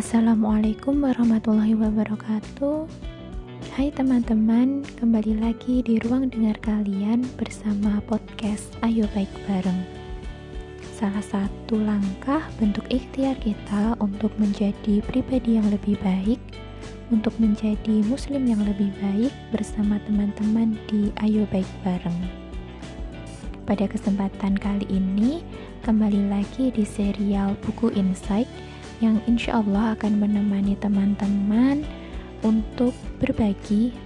Assalamualaikum warahmatullahi wabarakatuh. Hai teman-teman, kembali lagi di ruang dengar kalian bersama podcast Ayo Baik Bareng. Salah satu langkah bentuk ikhtiar kita untuk menjadi pribadi yang lebih baik, untuk menjadi muslim yang lebih baik bersama teman-teman di Ayo Baik Bareng. Pada kesempatan kali ini, kembali lagi di serial Buku Insight yang insya Allah akan menemani teman-teman untuk berbagi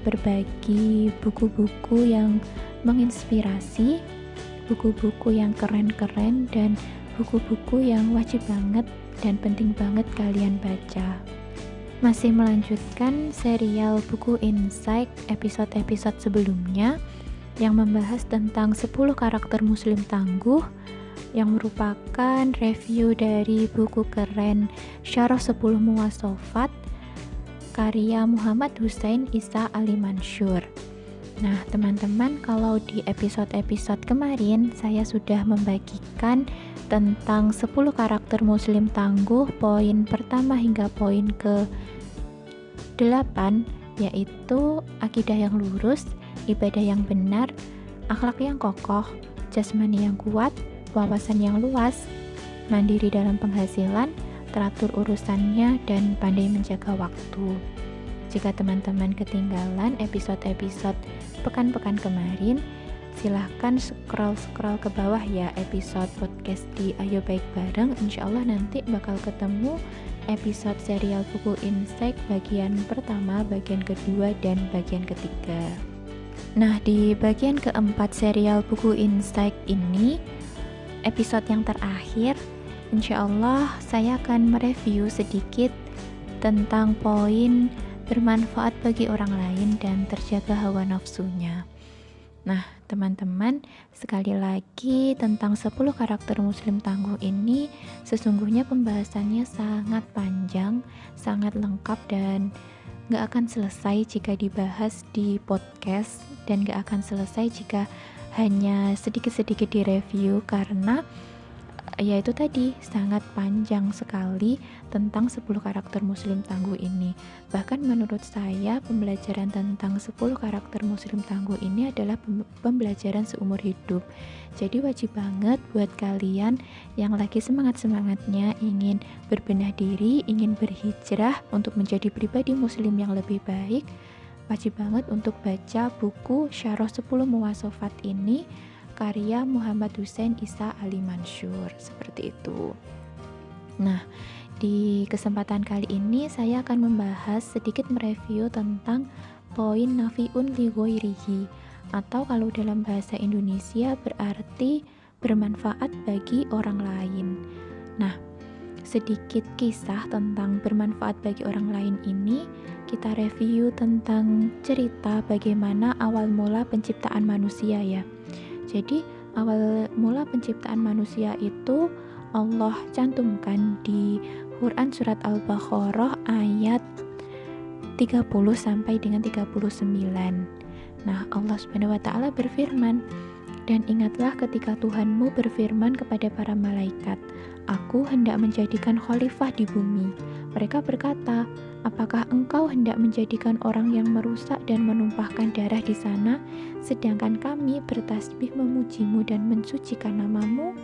buku-buku yang menginspirasi, buku-buku yang keren-keren, dan buku-buku yang wajib banget dan penting banget kalian baca. Masih melanjutkan serial Buku Insight episode-episode sebelumnya yang membahas tentang 10 karakter muslim tangguh, yang merupakan review dari buku keren Syarah 10 Muwasofat karya Muhammad Hussein Isa Ali Mansur. Nah teman-teman, kalau di episode-episode kemarin saya sudah membagikan tentang 10 karakter muslim tangguh, poin pertama hingga poin ke 8, yaitu akidah yang lurus, ibadah yang benar, akhlak yang kokoh, jasmani yang kuat, wawasan yang luas, mandiri dalam penghasilan, teratur urusannya, dan pandai menjaga waktu. Jika teman-teman ketinggalan episode-episode pekan-pekan kemarin, silahkan scroll ke bawah ya episode podcast di Ayo Baik Bareng. Insya Allah nanti bakal ketemu episode serial Buku Insight bagian pertama, bagian kedua, dan bagian ketiga. Nah, di bagian keempat serial Buku Insight ini, episode yang terakhir, insya Allah saya akan mereview sedikit tentang poin bermanfaat bagi orang lain dan terjaga hawa nafsunya. Nah teman-teman, sekali lagi tentang 10 karakter muslim tangguh ini sesungguhnya pembahasannya sangat panjang, sangat lengkap, dan gak akan selesai jika dibahas di podcast, dan gak akan selesai jika hanya sedikit-sedikit direview, karena ya itu tadi sangat panjang sekali tentang 10 karakter muslim tangguh ini. Bahkan menurut saya pembelajaran tentang 10 karakter muslim tangguh ini adalah pembelajaran seumur hidup. Jadi wajib banget buat kalian yang lagi semangat-semangatnya ingin berbenah diri, ingin berhijrah untuk menjadi pribadi muslim yang lebih baik, wajib banget untuk baca buku Syarah 10 Muwasofat ini karya Muhammad Hussein Isa Ali Mansur, seperti itu. Nah, di kesempatan kali ini saya akan membahas sedikit mereview tentang poin nafi'un li ghairihi, atau kalau dalam bahasa Indonesia berarti bermanfaat bagi orang lain. Nah, sedikit kisah tentang bermanfaat bagi orang lain ini, kita review tentang cerita bagaimana awal mula penciptaan manusia ya. Jadi awal mula penciptaan manusia itu Allah cantumkan di Quran surat Al-Baqarah ayat 30 sampai dengan 39. Nah, Allah Subhanahu wa taala berfirman, "Dan ingatlah ketika Tuhanmu berfirman kepada para malaikat, Aku hendak menjadikan khalifah di bumi. Mereka berkata, apakah engkau hendak menjadikan orang yang merusak dan menumpahkan darah di sana, sedangkan kami bertasbih memujimu dan mensucikan namamu?"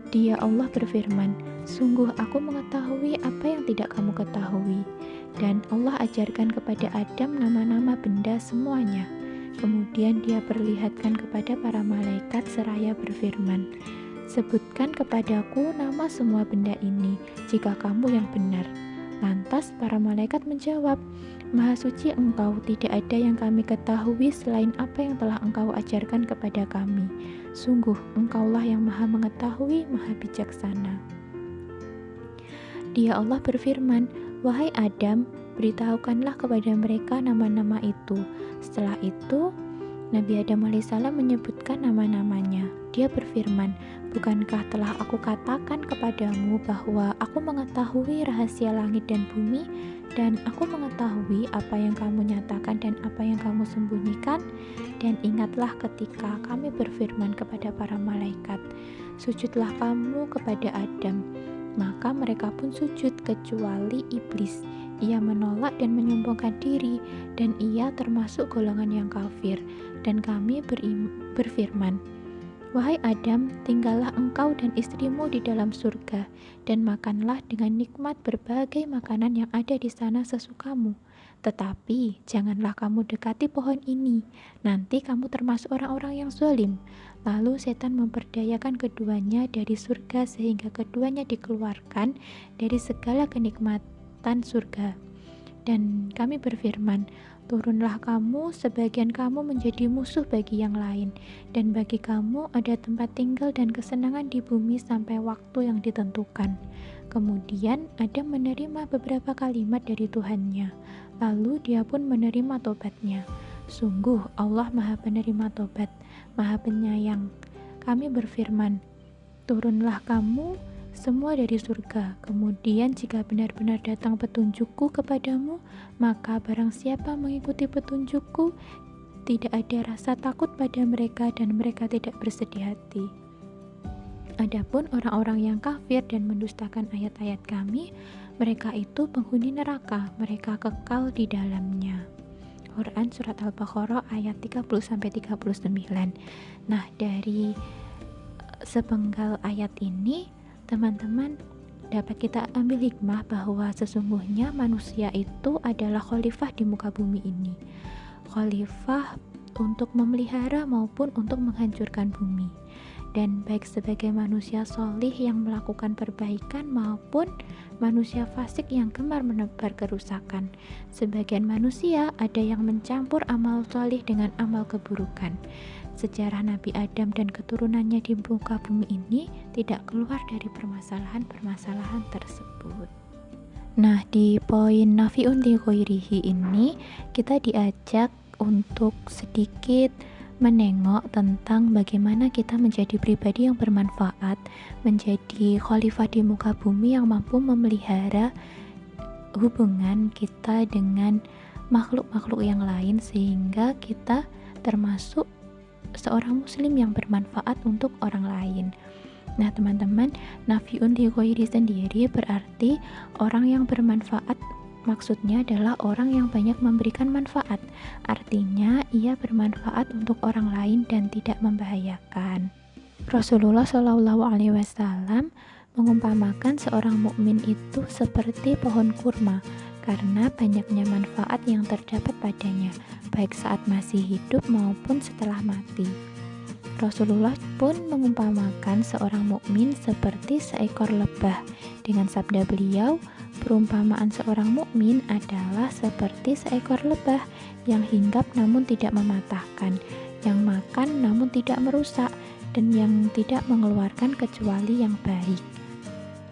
Dia Allah berfirman, "Sungguh aku mengetahui apa yang tidak kamu ketahui." Dan Allah ajarkan kepada Adam nama-nama benda semuanya. Kemudian dia perlihatkan kepada para malaikat seraya berfirman, "Sebutkan kepadaku nama semua benda ini, jika kamu yang benar." Lantas para malaikat menjawab, "Maha suci engkau, tidak ada yang kami ketahui selain apa yang telah engkau ajarkan kepada kami. Sungguh engkaulah yang maha mengetahui, maha bijaksana." Dia Allah berfirman, "Wahai Adam, beritahukanlah kepada mereka nama-nama itu." Setelah itu Nabi Adam alaihissalam menyebutkan nama-namanya. Dia berfirman, "Bukankah telah aku katakan kepadamu bahwa aku mengetahui rahasia langit dan bumi, dan aku mengetahui apa yang kamu nyatakan dan apa yang kamu sembunyikan? Dan ingatlah ketika kami berfirman kepada para malaikat, sujudlah kamu kepada Adam. Maka mereka pun sujud kecuali iblis. Ia menolak dan menyombongkan diri, dan ia termasuk golongan yang kafir. Dan kami berfirman, "Wahai Adam, tinggallah engkau dan istrimu di dalam surga, dan makanlah dengan nikmat berbagai makanan yang ada di sana sesukamu. Tetapi janganlah kamu dekati pohon ini, nanti kamu termasuk orang-orang yang zalim." Lalu setan memperdayakan keduanya dari surga sehingga keduanya dikeluarkan dari segala kenikmatan surga. Dan kami berfirman, "Turunlah kamu, sebagian kamu menjadi musuh bagi yang lain, dan bagi kamu ada tempat tinggal dan kesenangan di bumi sampai waktu yang ditentukan." Kemudian Adam menerima beberapa kalimat dari Tuhannya, lalu dia pun menerima tobatnya. Sungguh Allah Maha Penerima Tobat, Maha Penyayang. Kami berfirman, "Turunlah kamu semua dari surga. Kemudian jika benar-benar datang petunjukku kepadamu, maka barang siapa mengikuti petunjukku, tidak ada rasa takut pada mereka dan mereka tidak bersedih hati. Adapun orang-orang yang kafir dan mendustakan ayat-ayat kami, mereka itu penghuni neraka, mereka kekal di dalamnya." Quran Surat Al-Baqarah ayat 30-39. Nah, dari sepenggal ayat ini, teman-teman, dapat kita ambil hikmah bahwa sesungguhnya manusia itu adalah khalifah di muka bumi ini. Khalifah untuk memelihara maupun untuk menghancurkan bumi. Dan baik sebagai manusia solih yang melakukan perbaikan maupun manusia fasik yang gemar menebar kerusakan. Sebagian manusia ada yang mencampur amal solih dengan amal keburukan. Sejarah Nabi Adam dan keturunannya di muka bumi ini tidak keluar dari permasalahan-permasalahan tersebut. Nah, di poin nafi'un li ghairihi ini kita diajak untuk sedikit menengok tentang bagaimana kita menjadi pribadi yang bermanfaat, menjadi khalifah di muka bumi yang mampu memelihara hubungan kita dengan makhluk-makhluk yang lain sehingga kita termasuk seorang muslim yang bermanfaat untuk orang lain. Nah, teman-teman, nafi'un li ghairi sendiri berarti orang yang bermanfaat. Maksudnya adalah orang yang banyak memberikan manfaat. Artinya ia bermanfaat untuk orang lain dan tidak membahayakan. Rasulullah Shallallahu Alaihi Wasallam mengumpamakan seorang mukmin itu seperti pohon kurma karena banyaknya manfaat yang terdapat padanya, baik saat masih hidup maupun setelah mati. Rasulullah pun mengumpamakan seorang mukmin seperti seekor lebah dengan sabda beliau, "Perumpamaan seorang mukmin adalah seperti seekor lebah yang hinggap namun tidak mematahkan, yang makan namun tidak merusak, dan yang tidak mengeluarkan kecuali yang baik."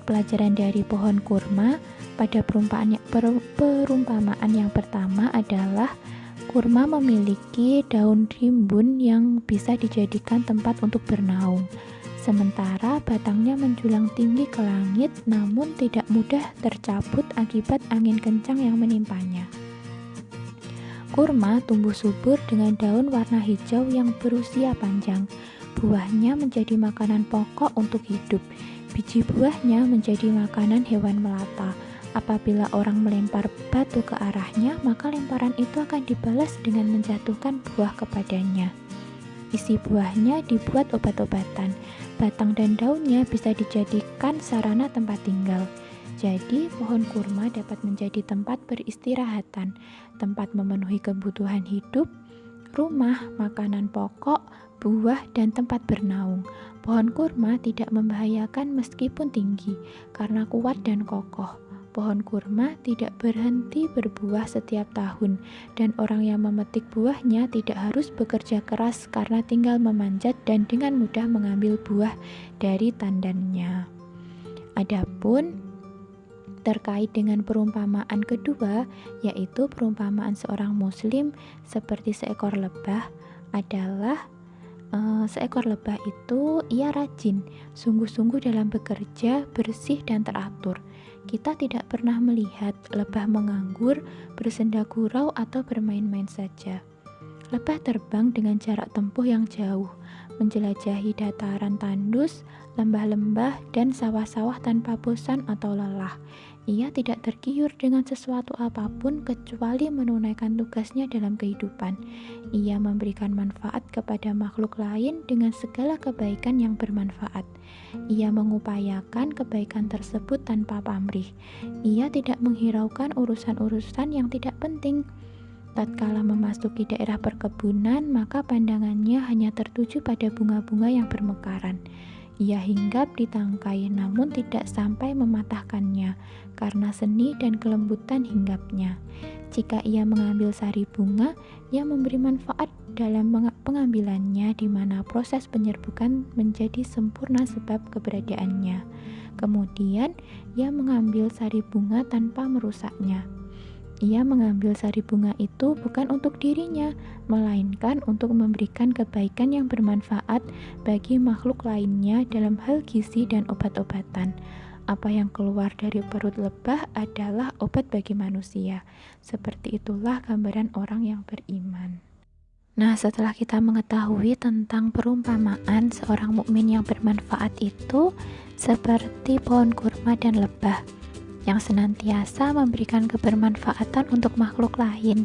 Pelajaran dari pohon kurma pada perumpamaan yang pertama adalah kurma memiliki daun rimbun yang bisa dijadikan tempat untuk bernaung. Sementara batangnya menjulang tinggi ke langit namun tidak mudah tercabut akibat angin kencang yang menimpanya. Kurma tumbuh subur dengan daun warna hijau yang berusia panjang. Buahnya menjadi makanan pokok untuk hidup. Biji buahnya menjadi makanan hewan melata. Apabila orang melempar batu ke arahnya, maka lemparan itu akan dibalas dengan menjatuhkan buah kepadanya. Isi buahnya dibuat obat-obatan. Batang dan daunnya bisa dijadikan sarana tempat tinggal. Jadi, pohon kurma dapat menjadi tempat beristirahatan, tempat memenuhi kebutuhan hidup, rumah, makanan pokok, buah, dan tempat bernaung. Pohon kurma tidak membahayakan meskipun tinggi, karena kuat dan kokoh. Pohon kurma tidak berhenti berbuah setiap tahun, dan orang yang memetik buahnya tidak harus bekerja keras karena tinggal memanjat dan dengan mudah mengambil buah dari tandannya. Adapun terkait dengan perumpamaan kedua, yaitu perumpamaan seorang muslim seperti seekor lebah, adalah seekor lebah itu ia rajin, sungguh-sungguh dalam bekerja, bersih dan teratur. Kita tidak pernah melihat lebah menganggur, bersenda gurau atau bermain-main saja. Lebah terbang dengan jarak tempuh yang jauh. menjelajahi dataran tandus, lembah-lembah, dan sawah-sawah tanpa bosan atau lelah. Ia tidak tergiur dengan sesuatu apapun kecuali menunaikan tugasnya dalam kehidupan. Ia memberikan manfaat kepada makhluk lain dengan segala kebaikan yang bermanfaat. Ia mengupayakan kebaikan tersebut tanpa pamrih. Ia tidak menghiraukan urusan-urusan yang tidak penting. Tatkala memasuki daerah perkebunan, maka pandangannya hanya tertuju pada bunga-bunga yang bermekaran. Ia hinggap di tangkai namun tidak sampai mematahkannya karena seni dan kelembutan hinggapnya. Jika ia mengambil sari bunga, ia memberi manfaat dalam pengambilannya di mana proses penyerbukan menjadi sempurna sebab keberadaannya. Kemudian, ia mengambil sari bunga tanpa merusaknya. Ia mengambil sari bunga itu bukan untuk dirinya, melainkan untuk memberikan kebaikan yang bermanfaat bagi makhluk lainnya dalam hal gizi dan obat-obatan. Apa yang keluar dari perut lebah adalah obat bagi manusia. Seperti itulah gambaran orang yang beriman. Nah, setelah kita mengetahui tentang perumpamaan seorang mukmin yang bermanfaat itu seperti pohon kurma dan lebah yang senantiasa memberikan kebermanfaatan untuk makhluk lain.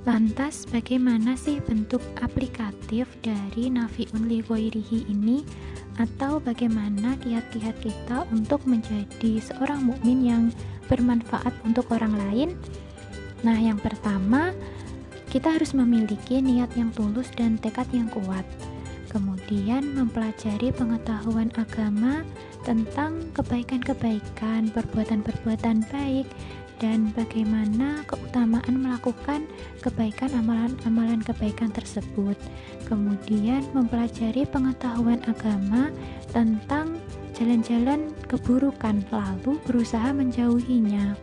Lantas, bagaimana sih bentuk aplikatif dari nafi'un li ghairihi ini? Atau bagaimana kiat-kiat kita untuk menjadi seorang mukmin yang bermanfaat untuk orang lain? Nah, yang pertama, kita harus memiliki niat yang tulus dan tekad yang kuat. Kemudian mempelajari pengetahuan agama tentang kebaikan-kebaikan, perbuatan-perbuatan baik, dan bagaimana keutamaan melakukan kebaikan, amalan-amalan kebaikan tersebut. Kemudian mempelajari pengetahuan agama tentang jalan-jalan keburukan, lalu berusaha menjauhinya.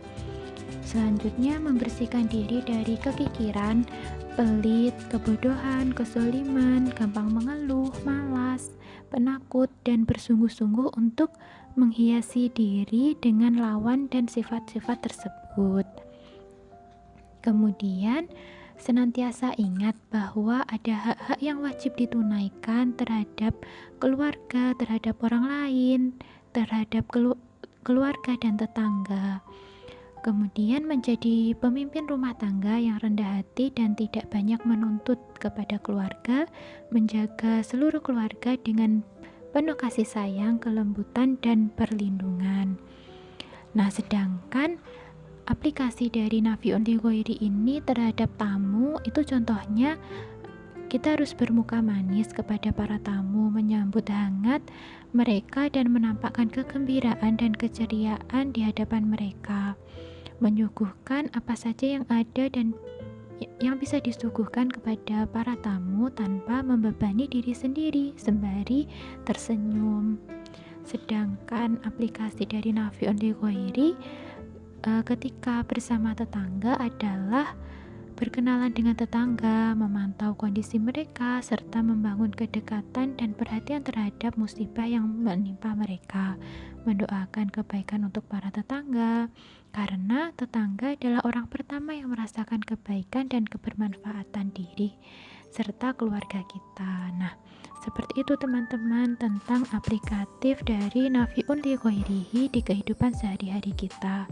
Selanjutnya membersihkan diri dari kekikiran, pelit, kebodohan, kezaliman, gampang mengeluh, malas, penakut, dan bersungguh-sungguh untuk menghiasi diri dengan lawan dan sifat-sifat tersebut. Kemudian, senantiasa ingat bahwa ada hak-hak yang wajib ditunaikan terhadap keluarga, terhadap orang lain, terhadap keluarga dan tetangga. Kemudian menjadi pemimpin rumah tangga yang rendah hati dan tidak banyak menuntut kepada keluarga, menjaga seluruh keluarga dengan penuh kasih sayang, kelembutan, dan perlindungan. Nah, sedangkan aplikasi dari nafi'un li ghairi ini terhadap tamu, itu contohnya kita harus bermuka manis kepada para tamu, menyambut hangat mereka dan menampakkan kegembiraan dan keceriaan di hadapan mereka. Menyuguhkan apa saja yang ada dan yang bisa disuguhkan kepada para tamu tanpa membebani diri sendiri, sembari tersenyum. Sedangkan aplikasi dari nafi'un li ghairi ketika bersama tetangga adalah berkenalan dengan tetangga, memantau kondisi mereka, serta membangun kedekatan dan perhatian terhadap musibah yang menimpa mereka. Mendoakan kebaikan untuk para tetangga, karena tetangga adalah orang pertama yang merasakan kebaikan dan kebermanfaatan diri serta keluarga kita. Nah, seperti itu teman-teman tentang aplikatif dari nafi'un li ghairihi di kehidupan sehari-hari kita.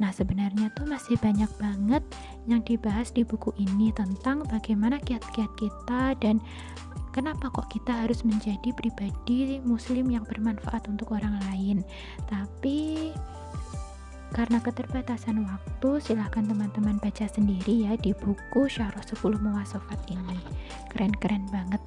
Nah, sebenarnya tuh masih banyak banget yang dibahas di buku ini tentang bagaimana kiat-kiat kita dan kenapa kok kita harus menjadi pribadi muslim yang bermanfaat untuk orang lain. Tapi karena keterbatasan waktu, silahkan teman-teman baca sendiri ya di buku Syarah 10 Muwasafat ini. Keren-keren banget.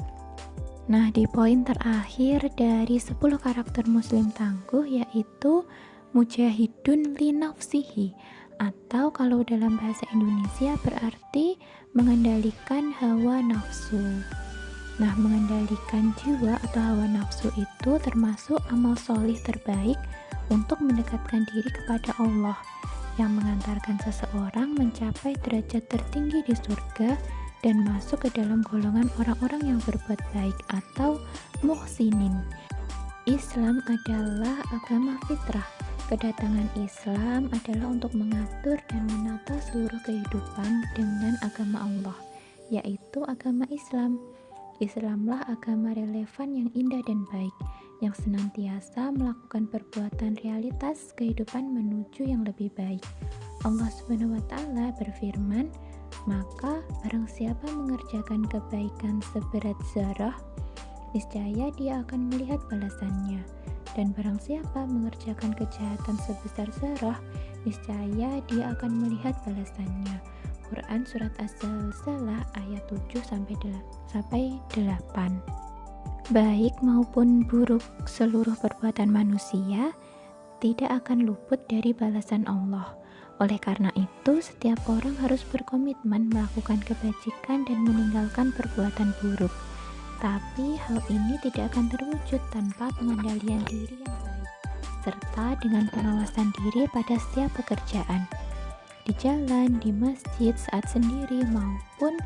Nah, di poin terakhir dari 10 karakter muslim tangguh yaitu mujahidun li nafsihi, atau kalau dalam bahasa Indonesia berarti mengendalikan hawa nafsu. Nah, mengendalikan jiwa atau hawa nafsu itu termasuk amal solih terbaik untuk mendekatkan diri kepada Allah yang mengantarkan seseorang mencapai derajat tertinggi di surga dan masuk ke dalam golongan orang-orang yang berbuat baik atau muhsinin. Islam adalah agama fitrah. Kedatangan Islam adalah untuk mengatur dan menata seluruh kehidupan dengan agama Allah, yaitu agama Islam. Islamlah agama relevan yang indah dan baik, yang senantiasa melakukan perbuatan realitas kehidupan menuju yang lebih baik. Allah Subhanahu wa Ta'ala berfirman, "Maka barang siapa mengerjakan kebaikan seberat zarah, niscaya dia akan melihat balasannya. Dan barang siapa mengerjakan kejahatan sebesar zarah, niscaya dia akan melihat balasannya." Quran Surat Az-Zalzalah ayat 7-8. Baik maupun buruk seluruh perbuatan manusia tidak akan luput dari balasan Allah. Oleh karena itu, setiap orang harus berkomitmen melakukan kebajikan dan meninggalkan perbuatan buruk. Tapi hal ini tidak akan terwujud tanpa pengendalian diri yang baik, serta dengan pengawasan diri pada setiap pekerjaan. Di jalan, di masjid, saat sendiri, maupun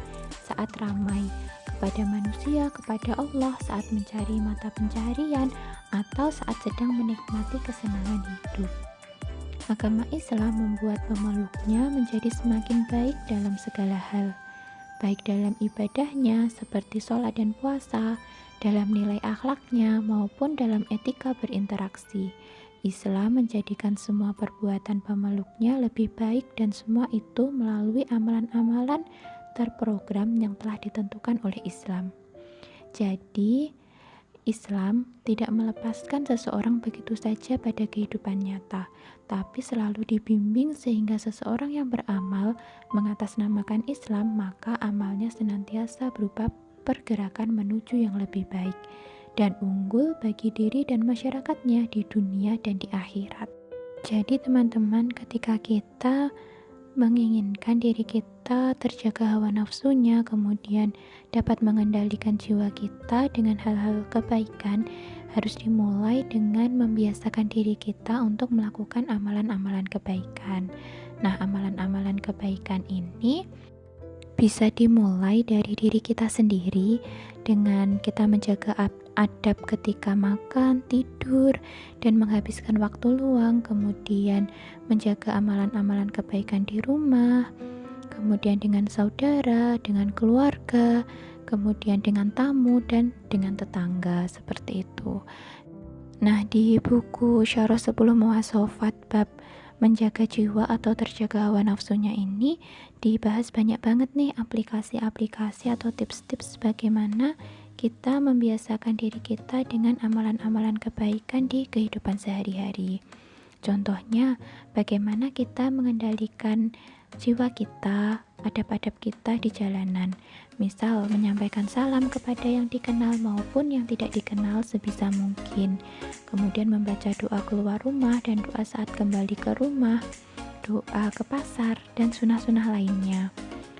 saat ramai, kepada manusia, kepada Allah, saat mencari mata pencaharian, atau saat sedang menikmati kesenangan hidup. Agama Islam membuat pemeluknya menjadi semakin baik dalam segala hal, baik dalam ibadahnya seperti sholat dan puasa, dalam nilai akhlaknya, maupun dalam etika berinteraksi. Islam menjadikan semua perbuatan pemeluknya lebih baik, dan semua itu melalui amalan-amalan terprogram yang telah ditentukan oleh Islam. Jadi, Islam tidak melepaskan seseorang begitu saja pada kehidupan nyata, tapi selalu dibimbing sehingga seseorang yang beramal mengatasnamakan Islam, maka amalnya senantiasa berupa pergerakan menuju yang lebih baik dan unggul bagi diri dan masyarakatnya di dunia dan di akhirat. Jadi teman-teman, ketika kita menginginkan diri kita terjaga hawa nafsunya, kemudian dapat mengendalikan jiwa kita dengan hal-hal kebaikan, harus dimulai dengan membiasakan diri kita untuk melakukan amalan-amalan kebaikan. Nah, amalan-amalan kebaikan ini bisa dimulai dari diri kita sendiri dengan kita menjaga adab ketika makan, tidur, dan menghabiskan waktu luang, kemudian menjaga amalan-amalan kebaikan di rumah, kemudian dengan saudara, dengan keluarga, kemudian dengan tamu, dan dengan tetangga, seperti itu. Nah, di buku Syarah 10 Muwasafat bab menjaga jiwa atau terjaga hawa nafsunya ini dibahas banyak banget nih aplikasi-aplikasi atau tips-tips bagaimana kita membiasakan diri kita dengan amalan-amalan kebaikan di kehidupan sehari-hari. Contohnya, bagaimana kita mengendalikan jiwa kita, adab-adab kita di jalanan. Misal, menyampaikan salam kepada yang dikenal maupun yang tidak dikenal sebisa mungkin. Kemudian membaca doa keluar rumah dan doa saat kembali ke rumah, doa ke pasar, dan sunah-sunah lainnya.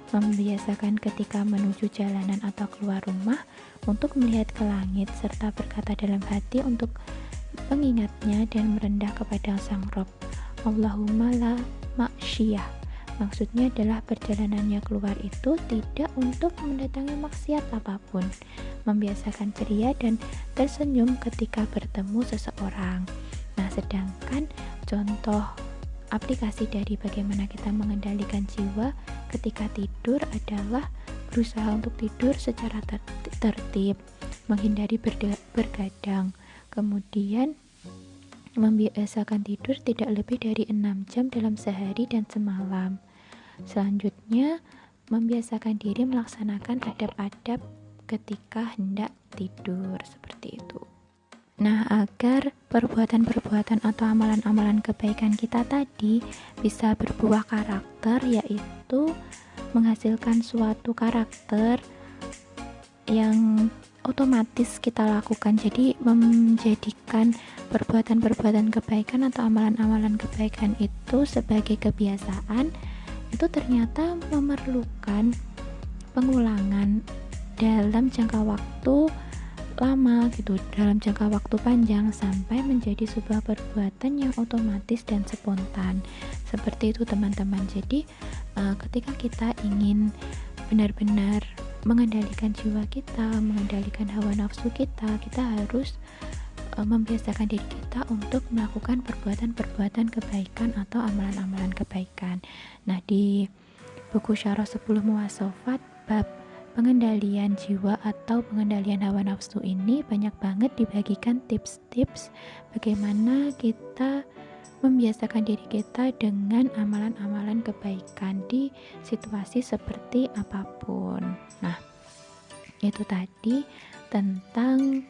Membiasakan ketika menuju jalanan atau keluar rumah untuk melihat ke langit serta berkata dalam hati untuk mengingatnya dan merendah kepada Sang Rob. Allahumma la maksiyah. Maksudnya adalah perjalanannya keluar itu tidak untuk mendatangi maksiat apapun. Membiasakan ceria dan tersenyum ketika bertemu seseorang. Nah, sedangkan contoh aplikasi dari bagaimana kita mengendalikan jiwa ketika tidur adalah berusaha untuk tidur secara tertib, menghindari bergadang, kemudian membiasakan tidur tidak lebih dari 6 jam dalam sehari dan semalam. Selanjutnya, membiasakan diri melaksanakan adab-adab ketika hendak tidur, seperti itu. Nah, agar perbuatan-perbuatan atau amalan-amalan kebaikan kita tadi bisa berbuah karakter, yaitu menghasilkan suatu karakter yang otomatis kita lakukan. Jadi menjadikan perbuatan-perbuatan kebaikan atau amalan-amalan kebaikan itu sebagai kebiasaan, itu ternyata memerlukan pengulangan dalam jangka waktu lama gitu, dalam jangka waktu panjang sampai menjadi sebuah perbuatan yang otomatis dan spontan. Seperti itu teman-teman. Jadi ketika kita ingin benar-benar mengendalikan jiwa kita, mengendalikan hawa nafsu kita, kita harus membiasakan diri kita untuk melakukan perbuatan-perbuatan kebaikan atau amalan-amalan kebaikan. Nah, di buku Syarah 10 Muwasafat bab pengendalian jiwa atau pengendalian hawa nafsu ini banyak banget dibagikan tips-tips bagaimana kita membiasakan diri kita dengan amalan-amalan kebaikan di situasi seperti apapun. Nah, itu tadi tentang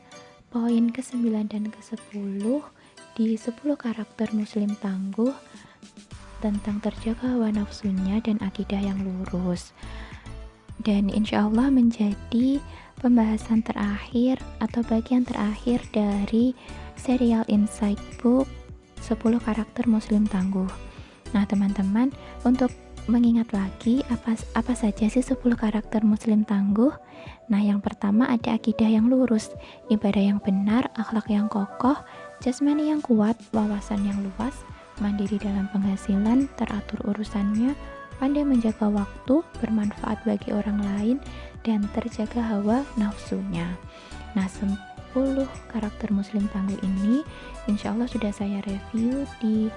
poin ke-9 dan ke-10 di 10 karakter muslim tangguh tentang terjaga hawa nafsunya dan akidah yang lurus. Dan insya Allah menjadi pembahasan terakhir atau bagian terakhir dari serial Insight Book 10 karakter muslim tangguh. Nah teman-teman, untuk mengingat lagi apa saja sih 10 karakter muslim tangguh? Nah yang pertama ada akidah yang lurus, ibadah yang benar, akhlak yang kokoh, jasmani yang kuat, wawasan yang luas, mandiri dalam penghasilan, teratur urusannya, pandai menjaga waktu, bermanfaat bagi orang lain, dan terjaga hawa nafsunya. Nah 10 karakter muslim tangguh ini insya Allah sudah saya review di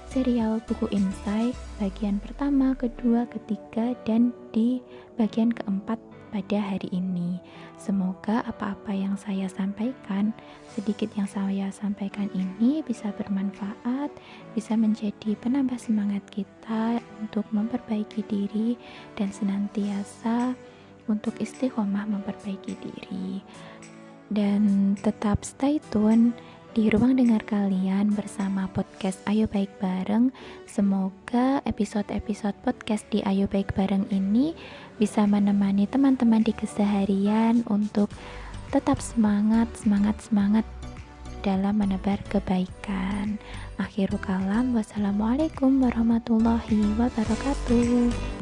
serial buku Insight bagian pertama, kedua, ketiga, dan di bagian keempat pada hari ini. Semoga apa-apa yang saya sampaikan, sedikit yang saya sampaikan ini bisa bermanfaat, bisa menjadi penambah semangat kita untuk memperbaiki diri dan senantiasa untuk istiqomah memperbaiki diri. Dan tetap stay tune di ruang dengar kalian bersama podcast Ayo Baik Bareng. Semoga episode-episode podcast di Ayo Baik Bareng ini bisa menemani teman-teman di keseharian untuk tetap semangat dalam menebar kebaikan. Akhirul kalam, wassalamualaikum warahmatullahi wabarakatuh.